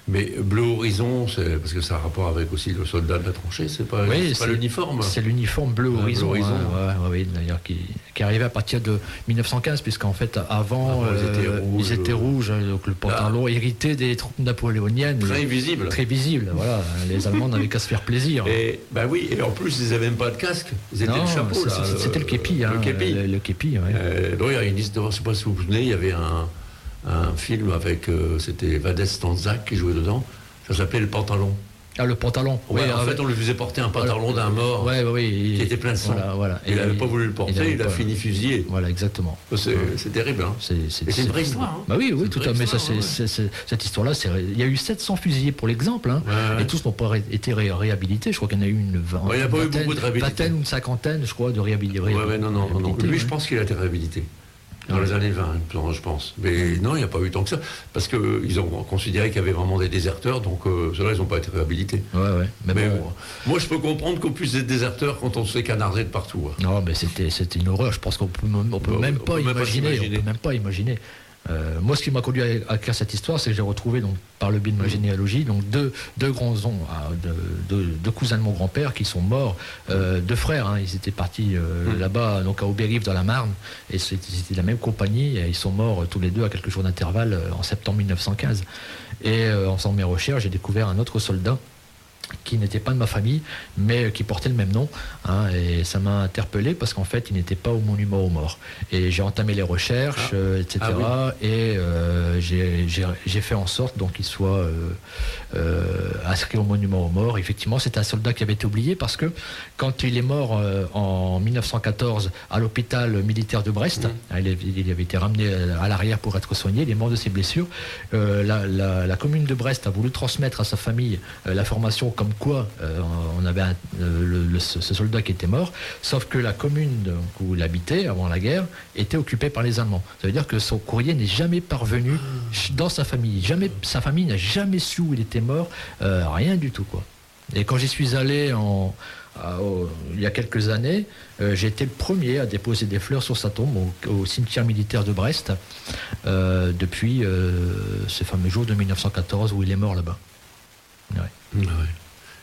Mais Bleu Horizon, c'est parce que ça a rapport avec aussi le soldat de la tranchée, c'est pas l'uniforme. C'est l'uniforme Bleu Horizon, Bleu Horizon. Oui, d'ailleurs, qui arrivait à partir de 1915, puisqu'en fait, avant ils étaient rouges, donc le pantalon hérité des troupes napoléoniennes. Très visible. Très visible, voilà. Les Allemands n'avaient qu'à se faire plaisir. Et en plus, ils n'avaient même pas de casque, ils étaient le chapeau. C'était le képi. Le képi, il y a une histoire, je ne sais pas si vous vous souvenez, il y avait un film avec, c'était Vadès Stanzak qui jouait dedans, ça s'appelait Le Pantalon. Ah, le pantalon. Ouais, en fait, on lui faisait porter un pantalon d'un mort qui était plein de sang. Voilà. Il n'avait pas voulu le porter, il a fini fusillé. Voilà, exactement. C'est terrible. Hein. C'est une vraie histoire. Hein. Bah oui, tout à fait. Cette histoire-là, il y a eu 700 fusillés pour l'exemple, et tous n'ont pas été réhabilités. Je crois qu'il y en a eu une vingtaine ou une cinquantaine, je crois, de réhabilités. Non. Lui, je pense qu'il a été réhabilité. Dans les années 20, je pense. Mais non, il n'y a pas eu tant que ça. Parce qu'ils ont considéré qu'il y avait vraiment des déserteurs, donc ceux-là, ils n'ont pas été réhabilités. Ouais. Mais bon, moi, je peux comprendre qu'on puisse être déserteur quand on se fait canarder de partout. Hein. Non, mais c'était une horreur. Je pense qu'on peut même pas imaginer. Moi, ce qui m'a conduit à écrire cette histoire, c'est que j'ai retrouvé, donc, par le biais de ma généalogie, donc deux grands oncles, deux cousins de mon grand-père qui sont morts, deux frères. Ils étaient partis là-bas, donc à Aubérive dans la Marne, et c'était la même compagnie. Et ils sont morts tous les deux à quelques jours d'intervalle en septembre 1915. Et en faisant mes recherches, j'ai découvert un autre soldat qui n'était pas de ma famille, mais qui portait le même nom. Et ça m'a interpellé parce qu'en fait, il n'était pas au monument aux morts. Et j'ai entamé les recherches, etc. Et j'ai fait en sorte donc qu'il soit inscrit au monument aux morts. Effectivement, c'est un soldat qui avait été oublié parce que quand il est mort en 1914 à l'hôpital militaire de Brest, il avait été ramené à l'arrière pour être soigné, il est mort de ses blessures. La commune de Brest a voulu transmettre à sa famille l'information comme quoi on avait ce soldat qui était mort, sauf que la commune où il habitait avant la guerre était occupée par les Allemands. Ça veut dire que son courrier n'est jamais parvenu dans sa famille. Sa famille n'a jamais su où il était mort, rien du tout, quoi. Et quand j'y suis allé il y a quelques années, j'ai été le premier à déposer des fleurs sur sa tombe au cimetière militaire de Brest depuis ce fameux jour de 1914 où il est mort là-bas. Ouais.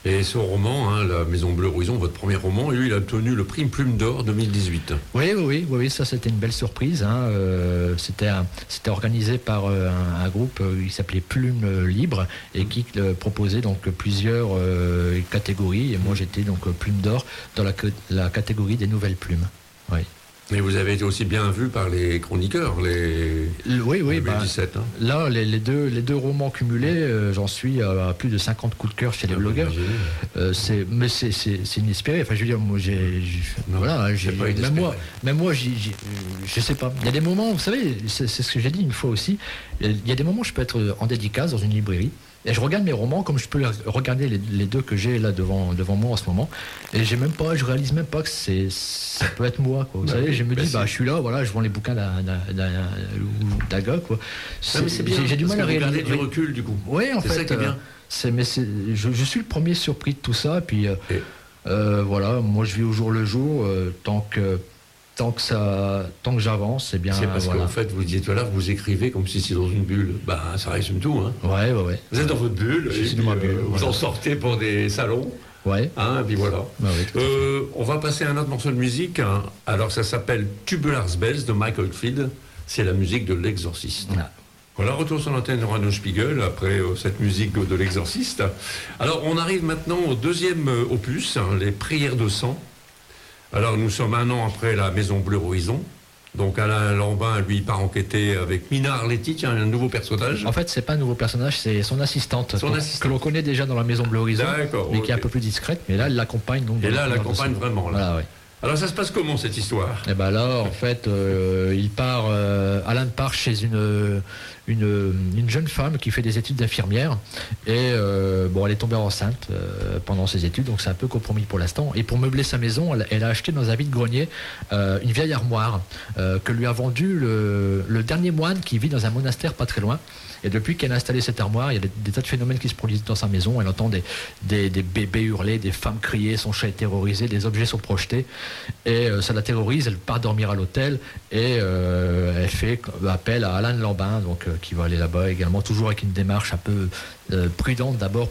Et ce roman, La Maison Bleu Horizon, votre premier roman, lui, il a obtenu le prix Plume d'Or 2018. Oui, ça c'était une belle surprise. C'était organisé par un groupe qui s'appelait Plume Libre et qui proposait donc plusieurs catégories. Et moi j'étais donc Plume d'Or dans la catégorie des nouvelles plumes. Oui. Mais vous avez été aussi bien vu par les chroniqueurs, oui. 2017. Là, les deux romans cumulés, j'en suis à plus de 50 coups de cœur chez les blogueurs. C'est inespéré. Enfin, je veux dire, moi, même moi, je sais pas. Il y a des moments, vous savez, c'est ce que j'ai dit une fois aussi. Il y a des moments où je peux être en dédicace dans une librairie. Et je regarde mes romans comme je peux regarder les deux que j'ai là devant moi en ce moment. Et je réalise même pas que ça peut être moi, quoi. Vous savez, je me dis, je suis là, voilà, je vends les bouquins d'un gars, quoi. J'ai du mal à réaliser du recul, du coup. Oui, en fait. C'est ça qui est bien. Je suis le premier surpris de tout ça. Puis voilà, moi je vis au jour le jour, tant que j'avance, c'est bien. C'est parce qu'en fait, vous disiez tout à l'heure, vous écrivez comme si c'était dans une bulle. Ça résume tout. Ouais. Vous êtes dans votre bulle. Je suis dans ma bulle. Vous en sortez pour des salons. Ouais. Et puis voilà. On va passer à un autre morceau de musique. Alors, ça s'appelle Tubular Bells de Mike Oldfield. C'est la musique de l'Exorciste. Voilà, retour sur l'antenne de Radio Spiegel après cette musique de l'Exorciste. Alors, on arrive maintenant au deuxième opus, les Prières de sang. Alors, nous sommes un an après la Maison Bleu Horizon. Donc, Alain Lambin, lui, part enquêter avec Mina Arletty, un nouveau personnage. En fait, c'est pas un nouveau personnage, c'est son assistante. Que l'on connaît déjà dans la Maison Bleu Horizon. Mais qui est un peu plus discrète. Mais là, elle l'accompagne. Et là, elle l'accompagne vraiment. Là. Voilà, ouais. Alors, ça se passe comment, cette histoire ? Et là, en fait, Alain part chez une une jeune femme qui fait des études d'infirmière et bon, elle est tombée enceinte pendant ses études, donc c'est un peu compromis pour l'instant. Et pour meubler sa maison, elle a acheté dans un vide-grenier une vieille armoire que lui a vendue le dernier moine qui vit dans un monastère pas très loin. Et depuis qu'elle a installé cette armoire, il y a des tas de phénomènes qui se produisent dans sa maison. Elle entend des bébés hurler, des femmes crier, son chat est terrorisé, des objets sont projetés. Et ça la terrorise, elle part dormir à l'hôtel et elle fait appel à Alain de Lambin, donc, qui va aller là-bas également, toujours avec une démarche un peu prudente d'abord,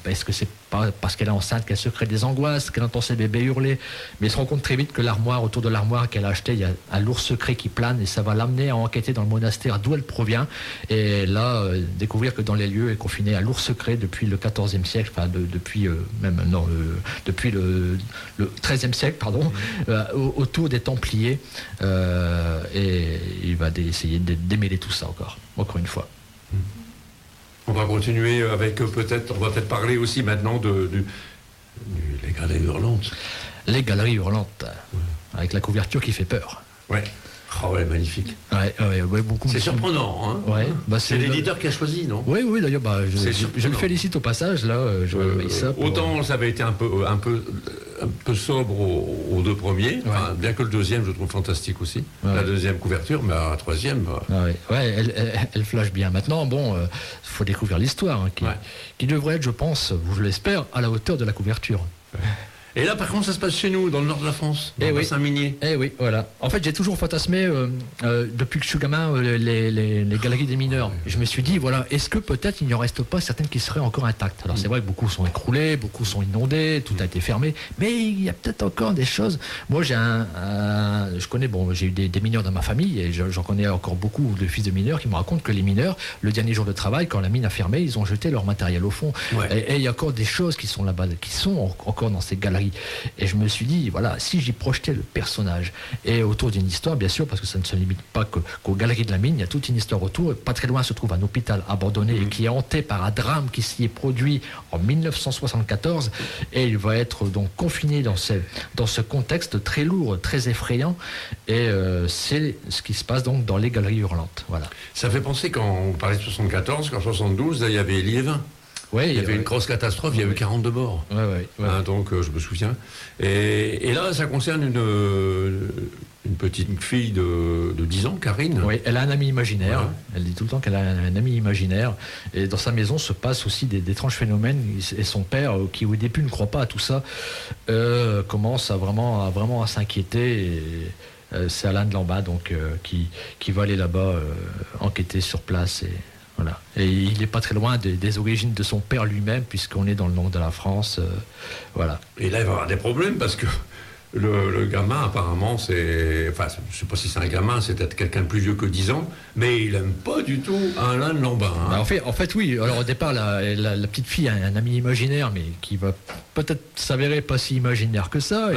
parce que c'est pas parce qu'elle est enceinte qu'elle se crée des angoisses, qu'elle entend ses bébés hurler, mais elle se rend compte très vite que autour de l'armoire qu'elle a achetée, il y a un lourd secret qui plane et ça va l'amener à enquêter dans le monastère d'où elle provient et là découvrir que dans les lieux est confiné un lourd secret depuis le XIVe siècle, enfin depuis le XIIIe siècle, pardon, autour des Templiers et il va essayer de démêler tout ça encore une fois. On va continuer avec on va peut-être parler aussi maintenant les Galeries Hurlantes. Les Galeries Hurlantes, avec la couverture qui fait peur. Ouais. Oh ouais, magnifique. Ouais, beaucoup. C'est surprenant, hein. Ouais, c'est l'éditeur qui a choisi, non? Oui, d'ailleurs, je le félicite au passage, là. Autant ça avait été un peu sobre aux deux premiers, enfin, bien que le deuxième, je trouve fantastique aussi. La deuxième couverture, mais la troisième... elle flash bien. Maintenant, bon, faut découvrir l'histoire, qui devrait être, je pense, je l'espère, à la hauteur de la couverture. Et là, par contre, ça se passe chez nous, dans le nord de la France, dans le bassin minier. Oui, voilà. En fait, j'ai toujours fantasmé, depuis que je suis gamin, les galeries des mineurs. Je me suis dit, voilà, est-ce que peut-être il n'y en reste pas certaines qui seraient encore intactes? Alors, c'est vrai que beaucoup sont écroulés, beaucoup sont inondés, tout a été fermé, mais il y a peut-être encore des choses. Moi, j'ai j'ai eu des mineurs dans ma famille, et j'en connais encore beaucoup de fils de mineurs qui me racontent que les mineurs, le dernier jour de travail, quand la mine a fermé, ils ont jeté leur matériel au fond. Et il y a encore des choses qui sont là-bas, qui sont encore dans ces galeries. Et je me suis dit, voilà, si j'y projetais le personnage et autour d'une histoire, bien sûr, parce que ça ne se limite pas qu'aux Galeries de la Mine, il y a toute une histoire autour. Pas très loin se trouve un hôpital abandonné qui est hanté par un drame qui s'y est produit en 1974 et il va être donc confiné dans ce contexte très lourd, très effrayant et c'est ce qui se passe donc dans les Galeries Hurlantes. Voilà. Ça fait penser, quand on parlait de 74, qu'en 72, là, il y avait Liévin. Il y avait une grosse catastrophe, il y a eu 42 morts. Donc je me souviens. Et là, ça concerne une petite fille de 10 ans, Karine. Oui, elle a un ami imaginaire. Voilà. Elle dit tout le temps qu'elle a un ami imaginaire. Et dans sa maison se passent aussi d'étranges phénomènes. Et son père, qui au début ne croit pas à tout ça, commence à vraiment à s'inquiéter. Et c'est Alain de Lambin donc, qui va aller là-bas enquêter sur place. Voilà. Et il n'est pas très loin des origines de son père lui-même, puisqu'on est dans le nord de la France. Voilà. Et là, il va y avoir des problèmes, parce que le gamin, apparemment, je ne sais pas si c'est un gamin, c'est peut-être quelqu'un de plus vieux que 10 ans, mais il n'aime pas du tout Alain de Lambin. Hein. En fait, oui. Alors, au départ, la petite fille a un ami imaginaire, mais qui va peut-être s'avérer pas si imaginaire que ça.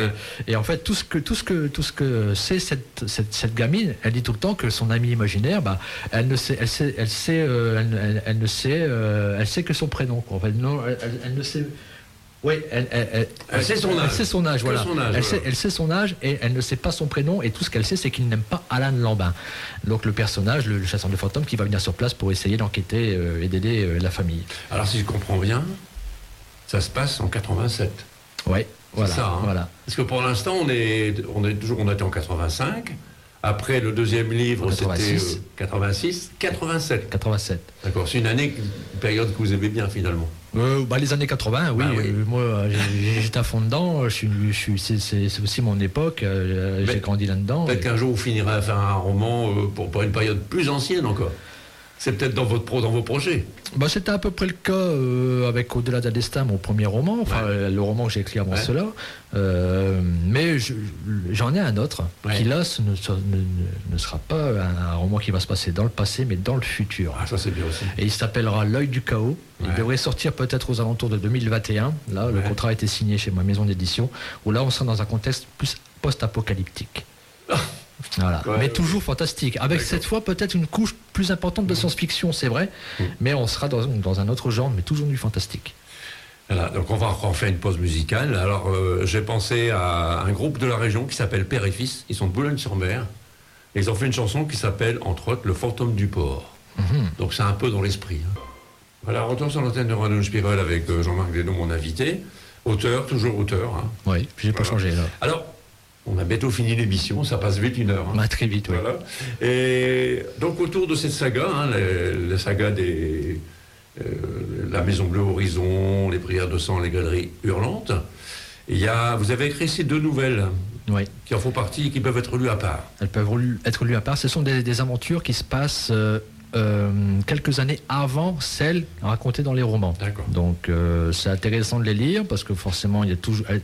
Et en fait, tout ce que c'est cette gamine, elle dit tout le temps que son ami imaginaire, elle sait que son prénom. Quoi. En fait, non, elle ne sait. Oui, elle sait son âge. Elle sait son âge, voilà. Elle sait son âge et elle ne sait pas son prénom et tout ce qu'elle sait, c'est qu'il n'aime pas Alain de Lambin. Donc le personnage, le chasseur de fantômes, qui va venir sur place pour essayer d'enquêter et d'aider la famille. Alors si je comprends bien, ça se passe en 87. Oui, voilà. C'est ça, hein. Voilà. Parce que pour l'instant, on était en 85. Après, le deuxième livre, c'était 86, 87. 87. D'accord, c'est une période que vous aimez bien, finalement. Les années 80, oui. Moi, j'étais à fond dedans. C'est aussi mon époque. J'ai grandi là-dedans. Peut-être qu'un jour, vous finirez à faire un roman pour une période plus ancienne encore. C'est peut-être dans vos projets. C'était à peu près le cas avec Au-delà d'un destin, mon premier roman, le roman que j'ai écrit avant cela. Mais j'en ai un autre qui là ne sera pas un roman qui va se passer dans le passé, mais dans le futur. Ah, ça c'est bien aussi. Et il s'appellera L'œil du chaos. Il devrait sortir peut-être aux alentours de 2021. Là, le contrat a été signé chez ma maison d'édition, où là on sera dans un contexte plus post-apocalyptique. Voilà. Mais toujours fantastique, avec cette fois peut-être une couche plus importante de science-fiction, c'est vrai, mais on sera dans un autre genre, mais toujours du fantastique. Voilà, donc on va refaire une pause musicale. Alors j'ai pensé à un groupe de la région qui s'appelle Père et Fils, ils sont de Boulogne-sur-Mer, et ils ont fait une chanson qui s'appelle entre autres Le fantôme du port. Donc c'est un peu dans l'esprit. Voilà, retour sur l'antenne de Radio Spiral avec Jean-Marc Desnos, mon invité. Auteur, toujours auteur. Oui, j'ai pas changé là. Alors, on a bientôt fini l'émission, ça passe vite, 1 heure. Très vite, oui. Voilà. Et donc autour de cette saga, la saga des... La Maison Bleue Horizon, les Prières de Sang, les Galeries Hurlantes, vous avez écrit ces 2 nouvelles qui en font partie et qui peuvent être lues à part. Elles peuvent être lues à part. Ce sont des aventures qui se passent quelques années avant celles racontées dans les romans. D'accord. Donc c'est intéressant de les lire parce que forcément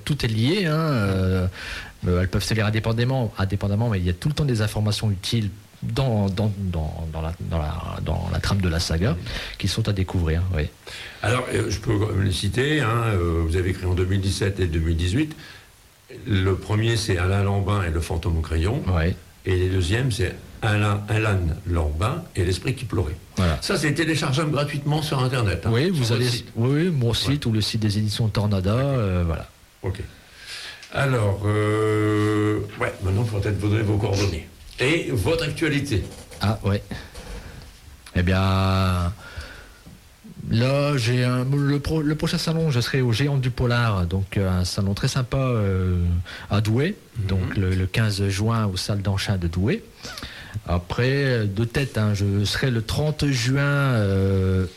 tout est lié. Elles peuvent se lire indépendamment, mais il y a tout le temps des informations utiles dans la trame de la saga qui sont à découvrir. Oui. Alors, je peux les citer. Vous avez écrit en 2017 et 2018. Le premier, c'est Alain Lambin et le fantôme au crayon. Oui. Et le deuxième, c'est Alan Lambin et l'esprit qui pleurait. Voilà. Ça, c'est téléchargeable gratuitement sur Internet. Oui, vous allez. Oui, mon site ou le site des éditions Tornada. Voilà. Ok. Alors, maintenant, il faut peut-être vous donner vos coordonnées. Et votre actualité. Ah, ouais. Eh bien, là, j'ai le prochain salon, je serai au Géant du Polar, donc un salon très sympa à Douai, donc le 15 juin aux salles d'Anchin de Douai. Après, de tête, je serai le 30 juin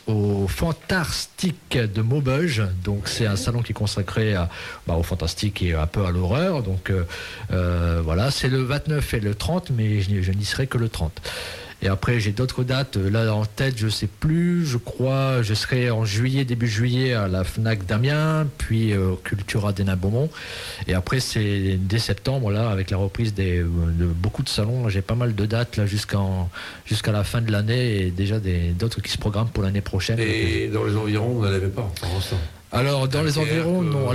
au Fantastique de Maubeuge. Donc, c'est un salon qui est consacré au fantastique et un peu à l'horreur. Donc, voilà, c'est le 29 et le 30, mais je n'y serai que le 30. Et après, j'ai d'autres dates. Là, en tête, je sais plus. Je crois, je serai en juillet, début juillet, à la FNAC d'Amiens, puis au Cultura d'Hénin-Beaumont. Et après, c'est dès septembre, là, avec la reprise de beaucoup de salons. J'ai pas mal de dates là jusqu'à la fin de l'année et déjà d'autres qui se programment pour l'année prochaine. Et dans les environs, vous n'en avez pas pour l'instant? Alors dans les environs, non.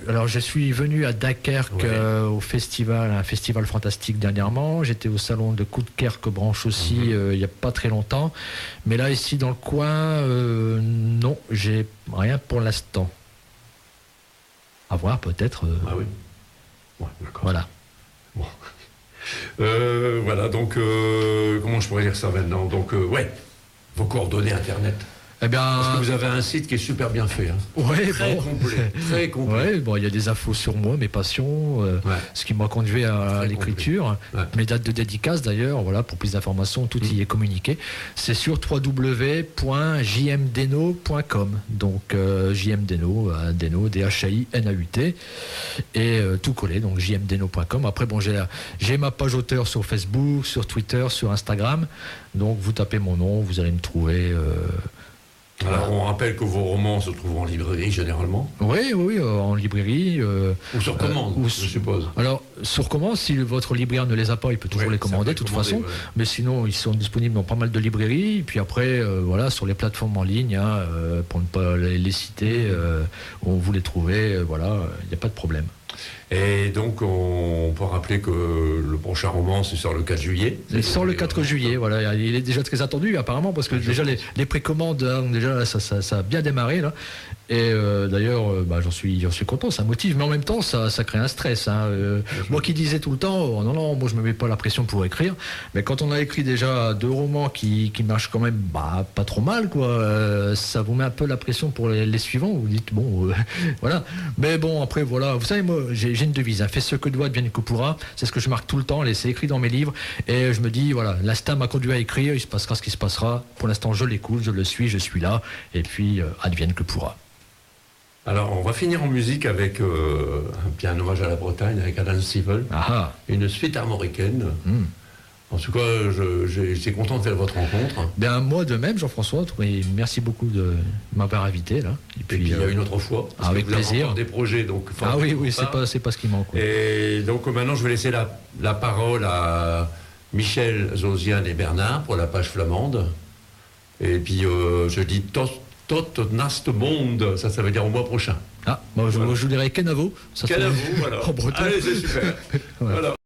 Alors je suis venu à Dunkerque au festival, un festival fantastique dernièrement. J'étais au salon de Coudekerque Branche aussi il n'y a pas très longtemps. Mais là ici dans le coin, non, j'ai rien pour l'instant. À voir peut-être. Ah oui. Ouais, d'accord. Voilà. Bon. Voilà, donc comment je pourrais dire ça maintenant? Donc vos coordonnées Internet. Eh bien, parce que vous avez un site qui est super bien fait. Très complet. Très complet. Ouais, il y a des infos sur moi, mes passions, ce qui m'a conduit à l'écriture, mes dates de dédicace d'ailleurs, voilà, pour plus d'informations, tout y est communiqué. C'est sur www.jmdeno.com. Donc jmdeno, Deno, D-H-I-N-A-U-T, et tout collé, donc jmdeno.com. Après, bon, j'ai ma page auteur sur Facebook, sur Twitter, sur Instagram. Donc vous tapez mon nom, vous allez me trouver. Alors, on rappelle que vos romans se trouvent en librairie généralement. Oui, en librairie. Ou sur commande, je suppose. Alors, sur commande, si votre libraire ne les a pas, il peut toujours les commander de toute façon. Ouais. Mais sinon, ils sont disponibles dans pas mal de librairies. Et puis après, sur les plateformes en ligne, pour ne pas les citer, vous les trouvez, il n'y a pas de problème. Et donc, on peut rappeler que le prochain roman, c'est sur le 4 juillet. Il sort le 4 juillet, voilà. Il est déjà très attendu, apparemment, parce que déjà les précommandes, déjà, ça a bien démarré, là. Et d'ailleurs, j'en suis content, ça motive, mais en même temps, ça crée un stress. Moi qui disais tout le temps, non, moi je me mets pas la pression pour écrire, mais quand on a écrit déjà 2 romans qui marchent quand même pas trop mal, quoi, ça vous met un peu la pression pour les suivants. Vous dites voilà. Mais bon, après voilà, vous savez, moi j'ai une devise, fais ce que doit, advienne que pourra. C'est ce que je marque tout le temps, c'est écrit dans mes livres, et je me dis voilà, l'instinct m'a conduit à écrire, il se passera ce qui se passera. Pour l'instant, je l'écoute, je le suis, je suis là, et puis advienne que pourra. Alors, on va finir en musique avec un hommage à la Bretagne, avec Alan Stivell, une suite armoricaine. En tout cas, j'étais content de faire votre rencontre. Bien, moi de même, Jean-François, merci beaucoup de m'avoir invité. Là. Et puis il y a une autre fois, parce avec que vous plaisir. avez encore des projets. Donc, oui, c'est pas ce qui manque. Et donc maintenant, je vais laisser la parole à Michel, Josiane et Bernard pour la page flamande. Et puis, je dis Tot Nast Monde, ça veut dire au mois prochain. Je vous dirais Kenavo. Kenavo, voilà. En breton. Allez, c'est super. Voilà.